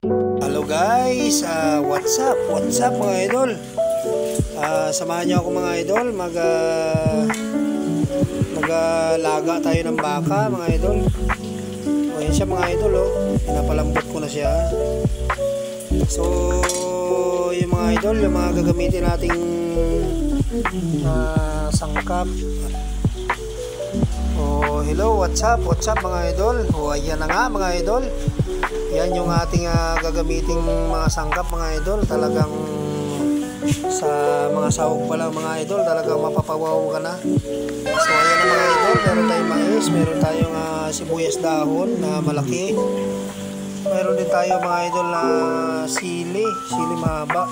Hello guys, what's up? What's up mga idol? Samahan niyo ako mga idol, magalaga tayo ng baka mga idol. O yan siya mga idol, oh. Pinapalambot ko na siya. So, yung mga idol, yung mga gagamitin nating sangkap. Oh, hello, what's up? What's up mga idol? O ayan na nga mga idol. Yan yung ating gagamiting mga sangkap mga idol. Talagang sa mga sahog pa lang mga idol, talagang mapapawaw ka na. So ayan na mga idol, meron tayong mais, meron tayong sibuyas dahon na malaki. Meron din tayo mga idol na sili mahaba.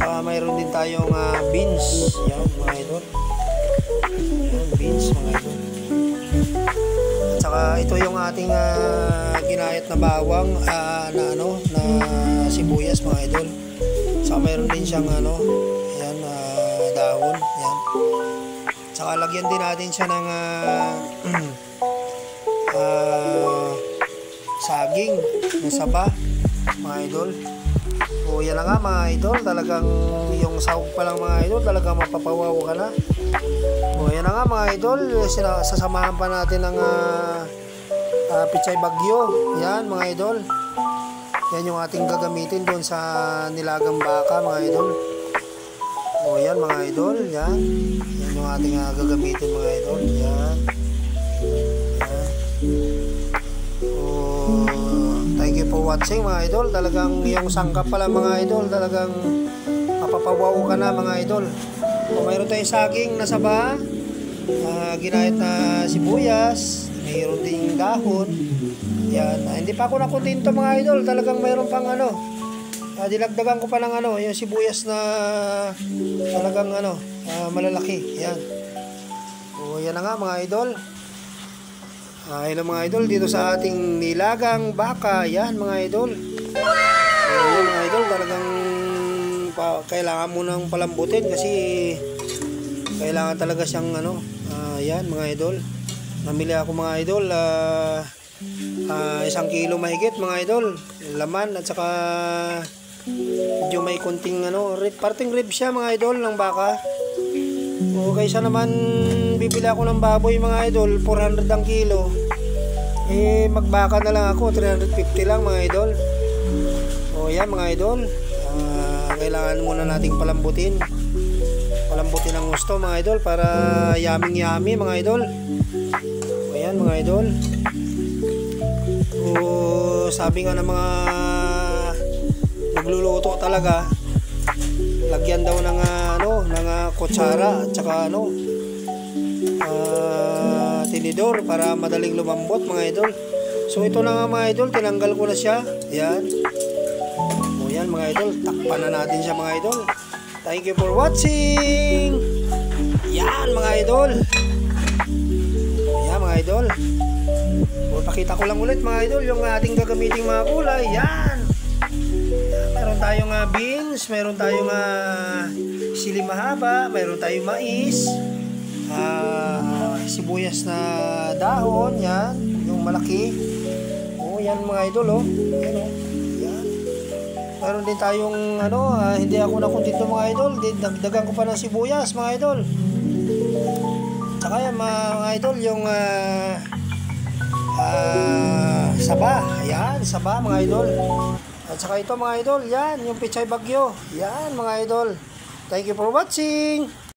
Tsaka meron din tayong beans. Yan mga idol. Yan, beans mga idol. Saka ito yung ating ginayat na bawang na sibuyas mga idol. Saka mayroon din siyang yan, dahon yan. Saka lagyan din natin siya ng saging ng saba mga idol. O yan na nga mga idol, talagang yung sahog pa lang mga idol, talagang mapapawaw ka na. O yan na nga mga idol, sasamahan pa natin ng pichay bagyo. Yan mga idol, yan yung ating gagamitin doon sa nilagang baka mga idol. O yan mga idol, yan yung ating gagamitin mga idol. Yan. Thank you for watching mga idol. Talagang yung sangkap pala mga idol, talagang mapapawaw ka na mga idol. O mayroon tayong saging na saba, ginayat na sibuyas, mayroon ding dahon. Yan, hindi pa ako nakontento mga idol. Talagang mayroon pang dilagdagan ko pa ng yung sibuyas na talagang malalaki. Yan. O yan na nga mga idol. Hello mga idol, dito sa ating nilagang baka. Yan mga idol. Yan mga idol, talagang kailangan mo nang palambutin kasi kailangan talaga siyang yan mga idol. Namili ako mga idol 1 kilo mahigit mga idol laman, at saka medyo may konting parting rib siya mga idol ng baka. O kaysa naman bibili ako ng baboy mga idol 400 ang kilo, magbaka na lang ako 350 lang mga idol. O yan mga idol, kailangan muna nating palambutin ang gusto mga idol para yummy mga idol. O yan mga idol. O sabi nga ng mga nagluluto talaga, lagyan daw ng kutsara at saka tinidor para madaling lumambot mga idol. So ito na nga mga idol, tinanggal ko na siya. Yan. O yan mga idol, takpan na natin siya mga idol. Thank you for watching. Yan mga idol. Yan mga idol. O pakita ko lang ulit mga idol yung ating gagamiting mga kulay. Yan. Meron tayong beans, meron tayong sili mahaba, meron tayong mais, sibuyas na dahon, yan, yung malaki. O yan mga idol, yan o. Yan. Meron din tayong hindi ako nakontento mga idol, dagdagan ko pa ng sibuyas mga idol. Tsaka yan mga idol, yung saba, yan, saba mga idol. At saka ito mga idol, yan, yung pichay bagyo. Yan mga idol. Thank you for watching.